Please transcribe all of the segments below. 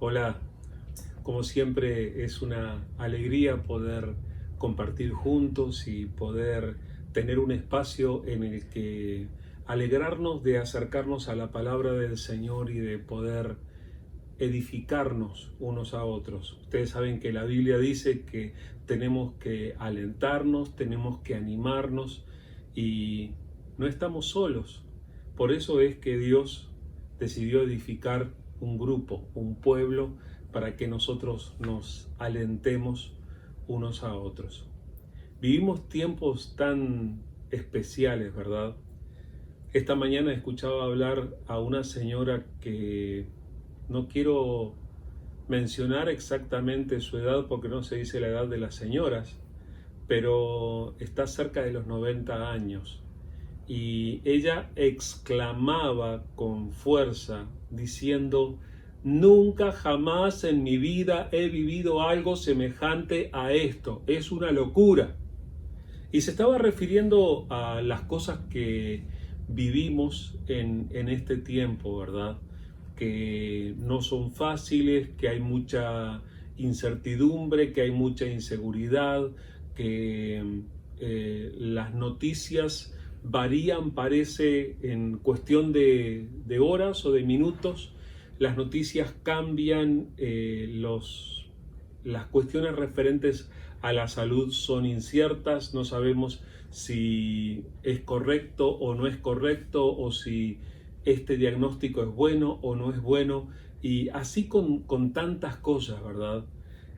Hola, como siempre es una alegría poder compartir juntos y poder tener un espacio en el que alegrarnos de acercarnos a la palabra del Señor y de poder edificarnos unos a otros. Ustedes saben que la Biblia dice que tenemos que alentarnos, tenemos que animarnos y no estamos solos. Por eso es que Dios decidió edificar un grupo, un pueblo, para que nosotros nos alentemos unos a otros. Vivimos tiempos tan especiales, ¿verdad? Esta mañana escuchaba hablar a una señora que no quiero mencionar exactamente su edad porque no se dice la edad de las señoras, pero está cerca de los 90 años. Y ella exclamaba con fuerza, diciendo: nunca jamás en mi vida he vivido algo semejante a esto, es una locura. Y se estaba refiriendo a las cosas que vivimos en este tiempo, ¿verdad? Que no son fáciles, que hay mucha incertidumbre, que hay mucha inseguridad, que las noticias varían, parece, en cuestión de horas o de minutos. Las noticias cambian, las cuestiones referentes a la salud son inciertas, no sabemos si es correcto o no es correcto, o si este diagnóstico es bueno o no es bueno, y así con tantas cosas, ¿verdad?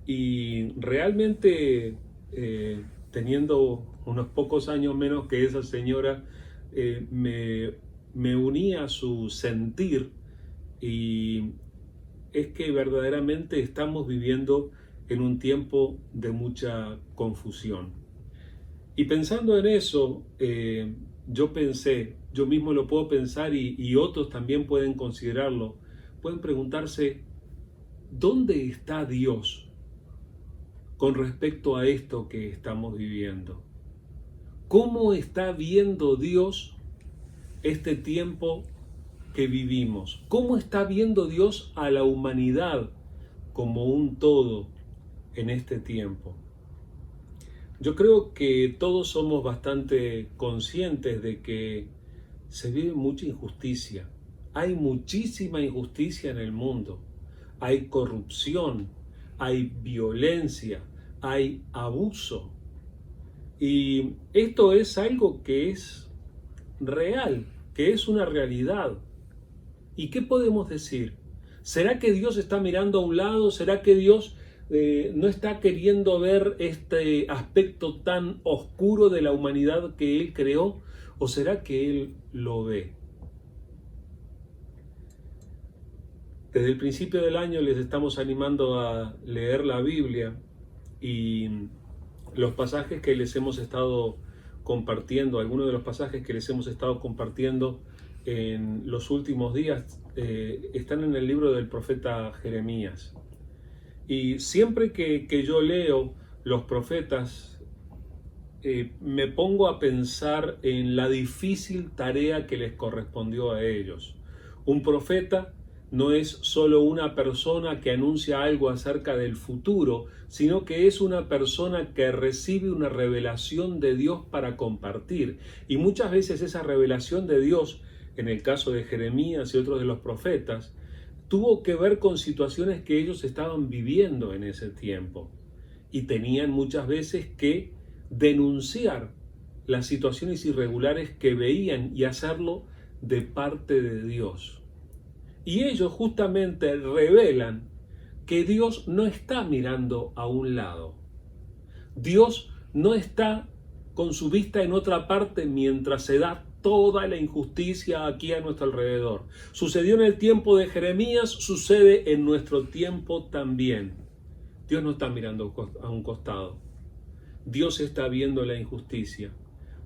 Y realmente, teniendo unos pocos años menos que esa señora, me uní a su sentir, y es que verdaderamente estamos viviendo en un tiempo de mucha confusión. Y pensando en eso, yo pensé, yo mismo lo puedo pensar y otros también pueden considerarlo, pueden preguntarse: ¿dónde está Dios con respecto a esto que estamos viviendo? ¿Cómo está viendo Dios este tiempo que vivimos? ¿Cómo está viendo Dios a la humanidad como un todo en este tiempo? Yo creo que todos somos bastante conscientes de que se vive mucha injusticia. Hay muchísima injusticia en el mundo. Hay corrupción, hay violencia, hay abuso. Y esto es algo que es real, que es una realidad. ¿Y qué podemos decir? ¿Será que Dios está mirando a un lado? ¿Será que Dios no está queriendo ver este aspecto tan oscuro de la humanidad que Él creó? ¿O será que Él lo ve? Desde el principio del año les estamos animando a leer la Biblia, y los pasajes que les hemos estado compartiendo, algunos de los pasajes que les hemos estado compartiendo en los últimos días, están en el libro del profeta Jeremías. Y siempre que yo leo los profetas, me pongo a pensar en la difícil tarea que les correspondió a ellos. Un profeta no es solo una persona que anuncia algo acerca del futuro, sino que es una persona que recibe una revelación de Dios para compartir. Y muchas veces esa revelación de Dios, en el caso de Jeremías y otros de los profetas, tuvo que ver con situaciones que ellos estaban viviendo en ese tiempo. Y tenían muchas veces que denunciar las situaciones irregulares que veían y hacerlo de parte de Dios. Y ellos justamente revelan que Dios no está mirando a un lado. Dios no está con su vista en otra parte mientras se da toda la injusticia aquí a nuestro alrededor. Sucedió en el tiempo de Jeremías, sucede en nuestro tiempo también. Dios no está mirando a un costado. Dios está viendo la injusticia.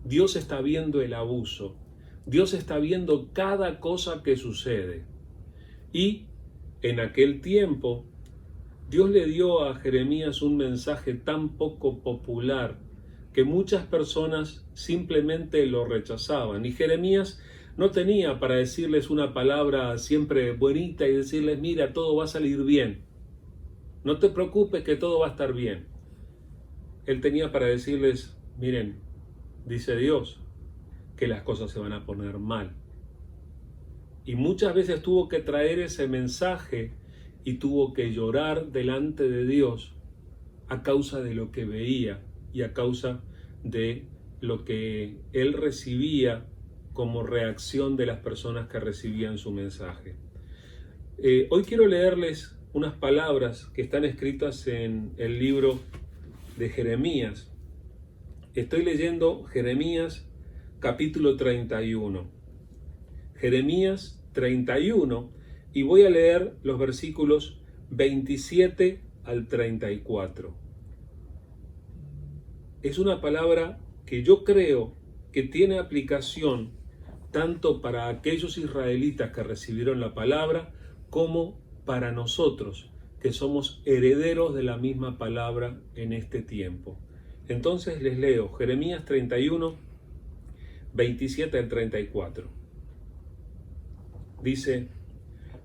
Dios está viendo el abuso. Dios está viendo cada cosa que sucede. Y en aquel tiempo, Dios le dio a Jeremías un mensaje tan poco popular que muchas personas simplemente lo rechazaban. Y Jeremías no tenía para decirles una palabra siempre bonita y decirles: mira, todo va a salir bien. no te preocupes que todo va a estar bien. Él tenía para decirles, miren, dice Dios, que las cosas se van a poner mal. Y muchas veces tuvo que traer ese mensaje y tuvo que llorar delante de Dios a causa de lo que veía y a causa de lo que él recibía como reacción de las personas que recibían su mensaje. Hoy quiero leerles unas palabras que están escritas en el libro de Jeremías. Estoy leyendo Jeremías capítulo 31. Jeremías 31, y voy a leer los versículos 27 al 34. Es una palabra que yo creo que tiene aplicación tanto para aquellos israelitas que recibieron la palabra como para nosotros, que somos herederos de la misma palabra en este tiempo. Entonces les leo Jeremías 31, 27 al 34. Dice,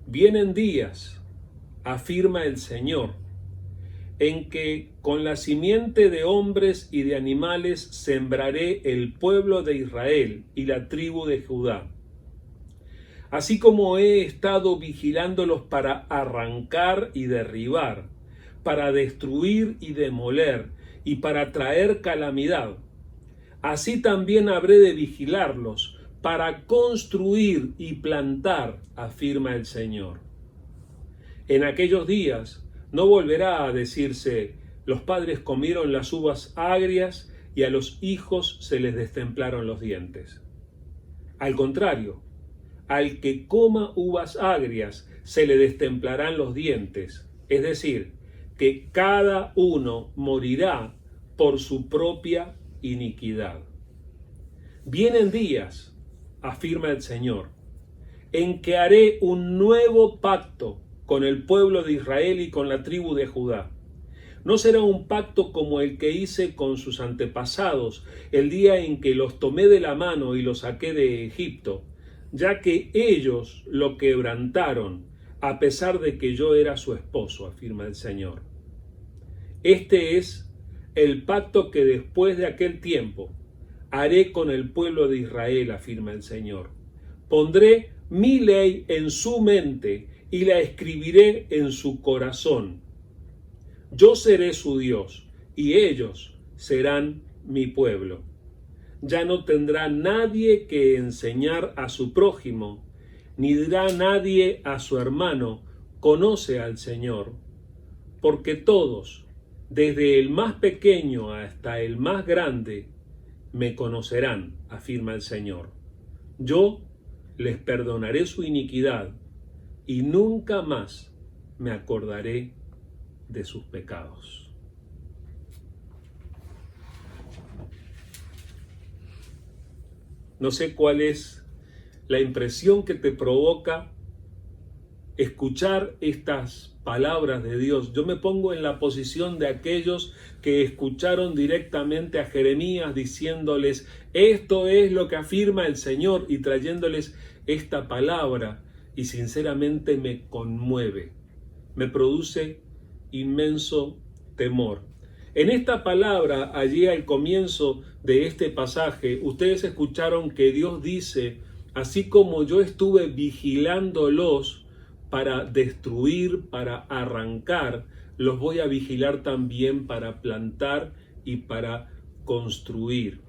vienen días, afirma el Señor, en que con la simiente de hombres y de animales sembraré el pueblo de Israel y la tribu de Judá. Así como he estado vigilándolos para arrancar y derribar, para destruir y demoler, y para traer calamidad, así también habré de vigilarlos para construir y plantar, afirma el Señor. En aquellos días no volverá a decirse, los padres comieron las uvas agrias y a los hijos se les destemplaron los dientes. Al contrario, al que coma uvas agrias se le destemplarán los dientes, es decir, que cada uno morirá por su propia iniquidad. Vienen días, afirma el Señor, en que haré un nuevo pacto con el pueblo de Israel y con la tribu de Judá. No será un pacto como el que hice con sus antepasados el día en que los tomé de la mano y los saqué de Egipto, ya que ellos lo quebrantaron, a pesar de que yo era su esposo, afirma el Señor. Este es el pacto que después de aquel tiempo haré con el pueblo de Israel, afirma el Señor. Pondré mi ley en su mente y la escribiré en su corazón. Yo seré su Dios y ellos serán mi pueblo. Ya no tendrá nadie que enseñar a su prójimo, ni dirá nadie a su hermano, conoce al Señor, porque todos, desde el más pequeño hasta el más grande, me conocerán, afirma el Señor. Yo les perdonaré su iniquidad y nunca más me acordaré de sus pecados. No sé cuál es la impresión que te provoca escuchar estas palabras de Dios. Yo me pongo en la posición de aquellos que escucharon directamente a Jeremías diciéndoles, esto es lo que afirma el Señor, y trayéndoles esta palabra, y sinceramente me conmueve, me produce inmenso temor. En esta palabra, allí al comienzo de este pasaje, ustedes escucharon que Dios dice, así como yo estuve vigilándolos para destruir, para arrancar, los voy a vigilar también para plantar y para construir.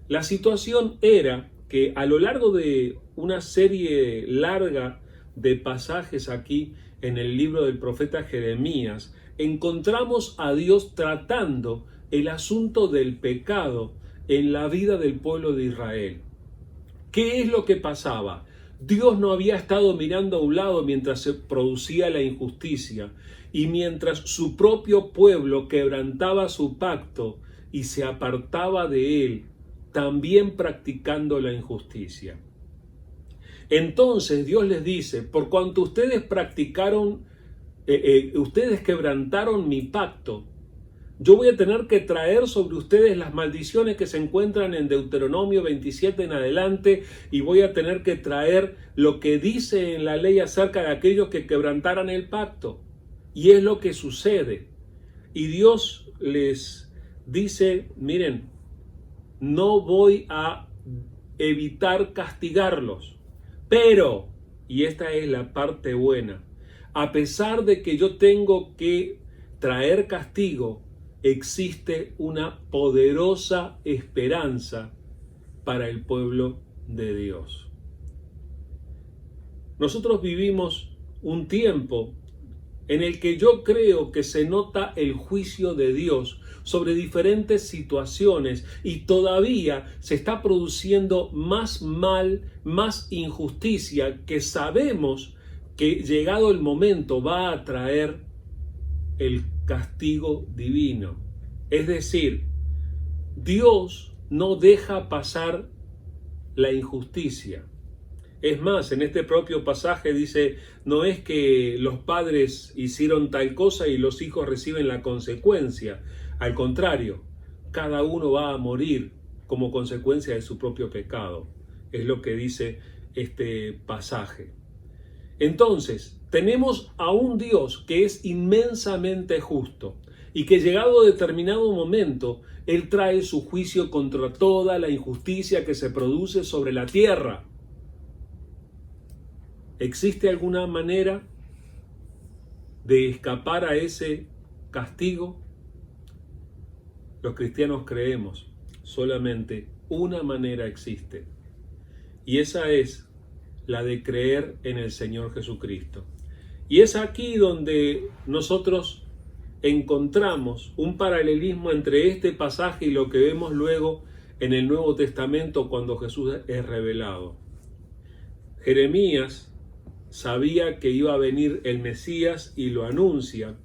La situación era que a lo largo de una serie larga de pasajes aquí en el libro del profeta Jeremías, encontramos a Dios tratando el asunto del pecado en la vida del pueblo de Israel. ¿Qué es lo que pasaba? Dios no había estado mirando a un lado mientras se producía la injusticia y mientras su propio pueblo quebrantaba su pacto y se apartaba de él, también practicando la injusticia. Entonces Dios les dice, por cuanto ustedes ustedes quebrantaron mi pacto, yo voy a tener que traer sobre ustedes las maldiciones que se encuentran en Deuteronomio 27 en adelante, y voy a tener que traer lo que dice en la ley acerca de aquellos que quebrantaran el pacto. Y es lo que sucede. Y Dios les dice, miren, no voy a evitar castigarlos, pero, y esta es la parte buena, a pesar de que yo tengo que traer castigo, existe una poderosa esperanza para el pueblo de Dios. Nosotros vivimos un tiempo en el que yo creo que se nota el juicio de Dios sobre diferentes situaciones y todavía se está produciendo más mal, más injusticia, que sabemos que llegado el momento va a traer el castigo divino. Es decir, Dios no deja pasar la injusticia. Es más, en este propio pasaje dice, no es que los padres hicieron tal cosa y los hijos reciben la consecuencia. Al contrario, cada uno va a morir como consecuencia de su propio pecado. Es lo que dice este pasaje. Entonces, tenemos a un Dios que es inmensamente justo y que llegado a determinado momento, Él trae su juicio contra toda la injusticia que se produce sobre la tierra. ¿Existe alguna manera de escapar a ese castigo? Los cristianos creemos, solamente una manera existe. Y esa es la de creer en el Señor Jesucristo. Y es aquí donde nosotros encontramos un paralelismo entre este pasaje y lo que vemos luego en el Nuevo Testamento cuando Jesús es revelado. Jeremías sabía que iba a venir el Mesías y lo anuncia,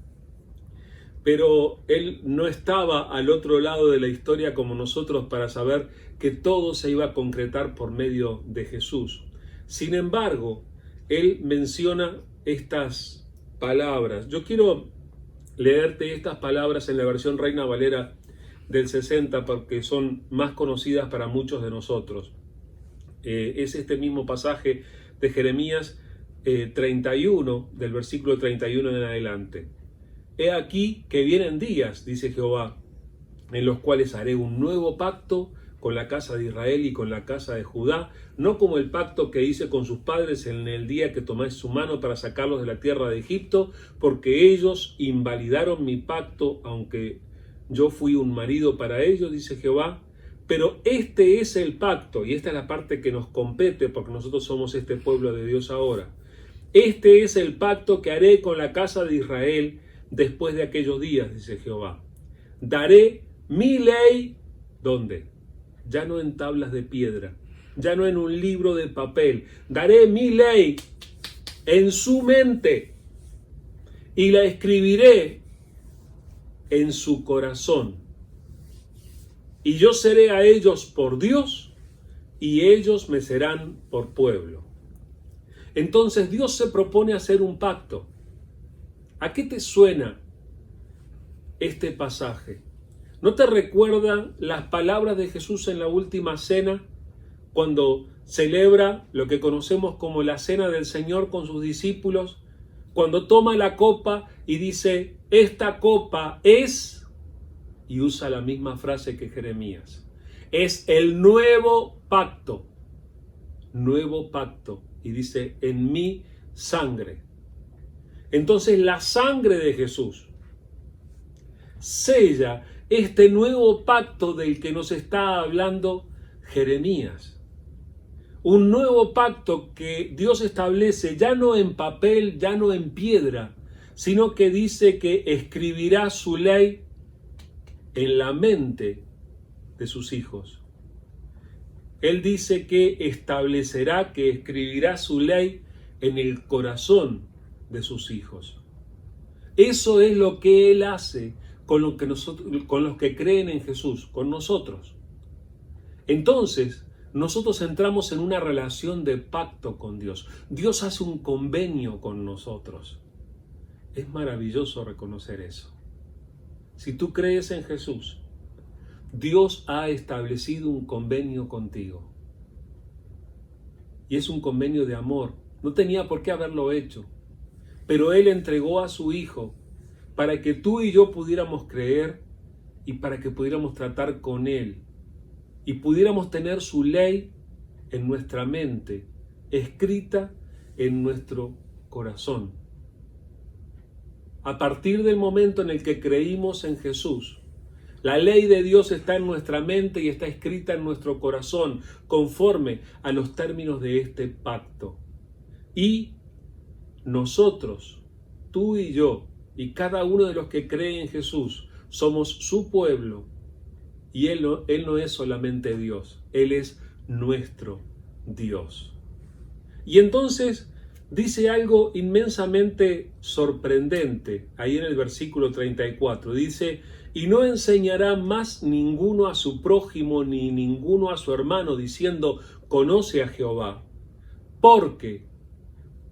pero él no estaba al otro lado de la historia como nosotros para saber que todo se iba a concretar por medio de Jesús. Sin embargo, él menciona estas palabras. Yo quiero leerte estas palabras en la versión Reina Valera del 60 porque son más conocidas para muchos de nosotros. Es este mismo pasaje de Jeremías 31, del versículo 31 en adelante. He aquí que vienen días, dice Jehová, en los cuales haré un nuevo pacto con la casa de Israel y con la casa de Judá, no como el pacto que hice con sus padres en el día que tomé su mano para sacarlos de la tierra de Egipto, porque ellos invalidaron mi pacto, aunque yo fui un marido para ellos, dice Jehová. Pero este es el pacto, y esta es la parte que nos compete, porque nosotros somos este pueblo de Dios ahora. Este es el pacto que haré con la casa de Israel después de aquellos días, dice Jehová. Daré mi ley, ¿dónde? Ya no en tablas de piedra, ya no en un libro de papel. Daré mi ley en su mente y la escribiré en su corazón. Y yo seré a ellos por Dios y ellos me serán por pueblo. Entonces Dios se propone hacer un pacto. ¿A qué te suena este pasaje? ¿No te recuerdan las palabras de Jesús en la última cena, cuando celebra lo que conocemos como la cena del Señor con sus discípulos? Cuando toma la copa y dice, esta copa es, y usa la misma frase que Jeremías, es el nuevo pacto, y dice, en mi sangre. Entonces la sangre de Jesús sella este nuevo pacto del que nos está hablando Jeremías. Un nuevo pacto que Dios establece ya no en papel, ya no en piedra, sino que dice que escribirá su ley en la mente de sus hijos. Él dice que establecerá, que escribirá su ley en el corazón de sus hijos. Eso es lo que Él hace con los que creen en Jesús, con nosotros. Entonces, nosotros entramos en una relación de pacto con Dios. Dios hace un convenio con nosotros. Es maravilloso reconocer eso. Si tú crees en Jesús, Dios ha establecido un convenio contigo. Y es un convenio de amor. No tenía por qué haberlo hecho. pero Él entregó a su Hijo para que tú y yo pudiéramos creer y para que pudiéramos tratar con Él y pudiéramos tener su ley en nuestra mente, escrita en nuestro corazón. A partir del momento en el que creímos en Jesús, la ley de Dios está en nuestra mente y está escrita en nuestro corazón, conforme a los términos de este pacto. Y nosotros, tú y yo, y cada uno de los que creen en Jesús, somos su pueblo. Y Él no es solamente Dios, Él es nuestro Dios. Y entonces dice algo inmensamente sorprendente, ahí en el versículo 34, dice: y no enseñará más ninguno a su prójimo ni ninguno a su hermano, diciendo: conoce a Jehová, porque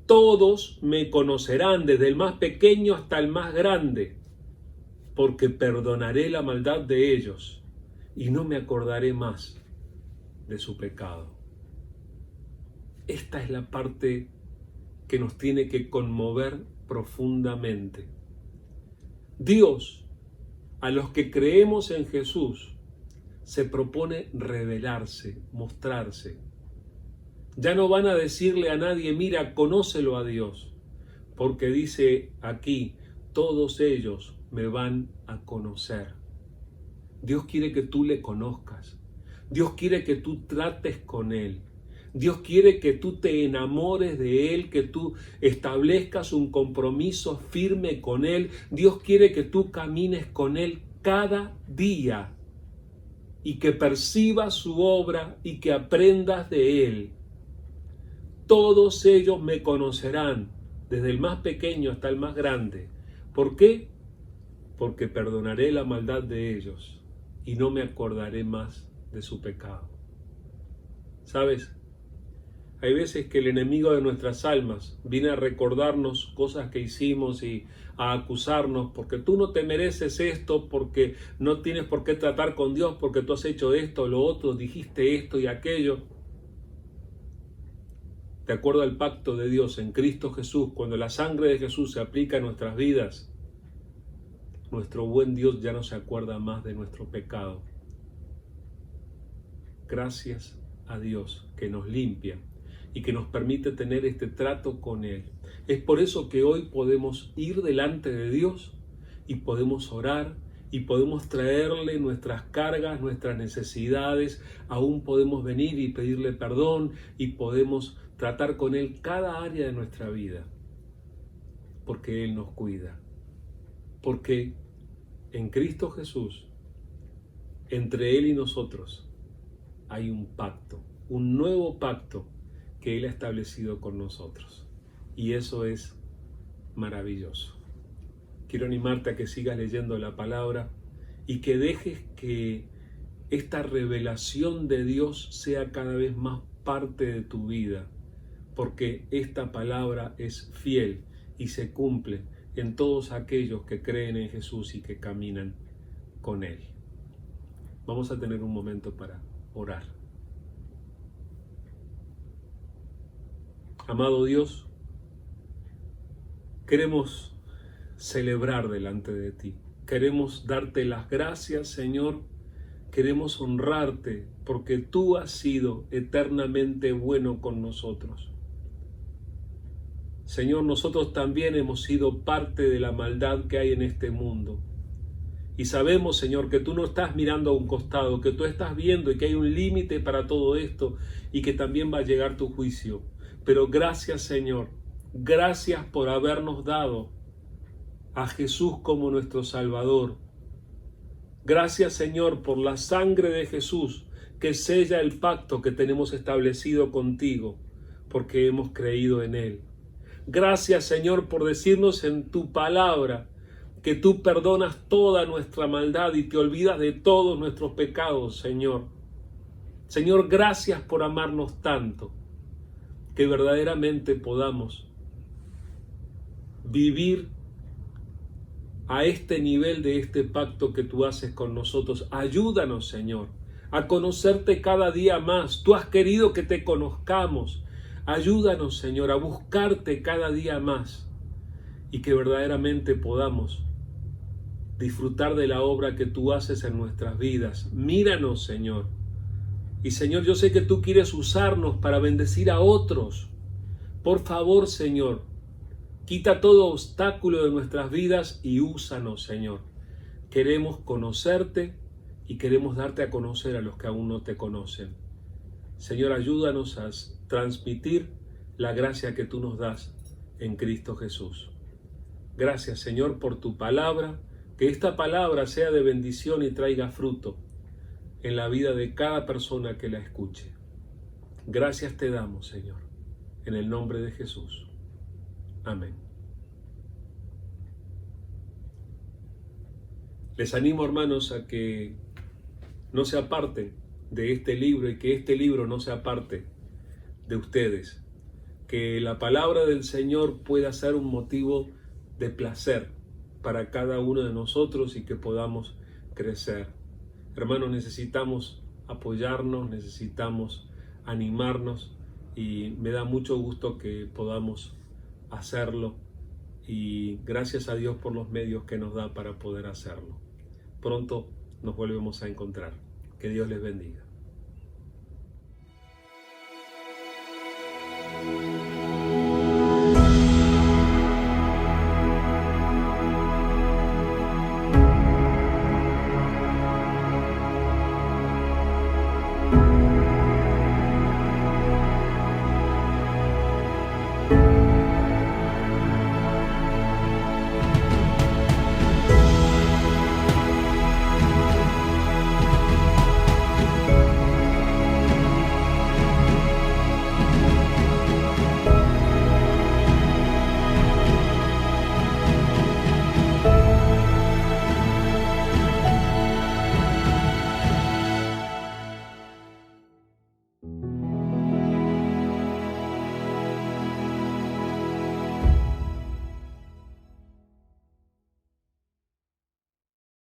todos me conocerán, desde el más pequeño hasta el más grande, porque perdonaré la maldad de ellos y no me acordaré más de su pecado. Esta es la parte que nos tiene que conmover profundamente. Dios, a los que creemos en Jesús, se propone revelarse, mostrarse. Ya no van a decirle a nadie: mira, conócelo a Dios, porque dice aquí: todos ellos me van a conocer. Dios quiere que tú le conozcas. Dios quiere que tú trates con Él. Dios quiere que tú te enamores de Él, que tú establezcas un compromiso firme con Él. Dios quiere que tú camines con Él cada día y que percibas su obra y que aprendas de Él. Todos ellos me conocerán, desde el más pequeño hasta el más grande. ¿Por qué? Porque perdonaré la maldad de ellos y no me acordaré más de su pecado. ¿Sabes? Hay veces que el enemigo de nuestras almas viene a recordarnos cosas que hicimos y a acusarnos: porque tú no te mereces esto, porque no tienes por qué tratar con Dios, porque tú has hecho esto, lo otro, dijiste esto y aquello. De acuerdo al pacto de Dios en Cristo Jesús, cuando la sangre de Jesús se aplica en nuestras vidas, nuestro buen Dios ya no se acuerda más de nuestro pecado. Gracias a Dios que nos limpia y que nos permite tener este trato con Él. Es por eso que hoy podemos ir delante de Dios y podemos orar y podemos traerle nuestras cargas, nuestras necesidades. Aún podemos venir y pedirle perdón y podemos tratar con Él cada área de nuestra vida, porque Él nos cuida. Porque en Cristo Jesús, entre Él y nosotros, hay un pacto, un nuevo pacto que Él ha establecido con nosotros. Y eso es maravilloso. Quiero animarte a que sigas leyendo la palabra y que dejes que esta revelación de Dios sea cada vez más parte de tu vida, porque esta palabra es fiel y se cumple en todos aquellos que creen en Jesús y que caminan con Él. Vamos a tener un momento para orar. Amado Dios, queremos celebrar delante de ti. Queremos darte las gracias, Señor. Queremos honrarte porque tú has sido eternamente bueno con nosotros. Señor, nosotros también hemos sido parte de la maldad que hay en este mundo. Y sabemos, Señor, que tú no estás mirando a un costado, que tú estás viendo y que hay un límite para todo esto y que también va a llegar tu juicio. Pero gracias, Señor, gracias por habernos dado a Jesús como nuestro Salvador. Gracias, Señor, por la sangre de Jesús que sella el pacto que tenemos establecido contigo, porque hemos creído en Él. Gracias, Señor, por decirnos en tu palabra que tú perdonas toda nuestra maldad y te olvidas de todos nuestros pecados, Señor. Señor, gracias por amarnos tanto, que verdaderamente podamos vivir a este nivel de este pacto que tú haces con nosotros. Ayúdanos, Señor, a conocerte cada día más. Tú has querido que te conozcamos. Ayúdanos, Señor, a buscarte cada día más. y que verdaderamente podamos disfrutar de la obra que tú haces en nuestras vidas. Míranos, Señor. Y Señor, yo sé que tú quieres usarnos para bendecir a otros. Por favor, Señor, quita todo obstáculo de nuestras vidas y úsanos, Señor. Queremos conocerte y queremos darte a conocer a los que aún no te conocen. Señor, ayúdanos a transmitir la gracia que tú nos das en Cristo Jesús. Gracias, Señor, por tu palabra. Que esta palabra sea de bendición y traiga fruto en la vida de cada persona que la escuche. Gracias te damos, Señor, en el nombre de Jesús. Amén. Les animo, hermanos, a que no se aparten de este libro y que este libro no se aparte de ustedes. Que la palabra del Señor pueda ser un motivo de placer para cada uno de nosotros y que podamos crecer. Hermanos, necesitamos apoyarnos, necesitamos animarnos y me da mucho gusto que podamos hacerlo y gracias a Dios por los medios que nos da para poder hacerlo. Pronto nos volvemos a encontrar. Que Dios les bendiga.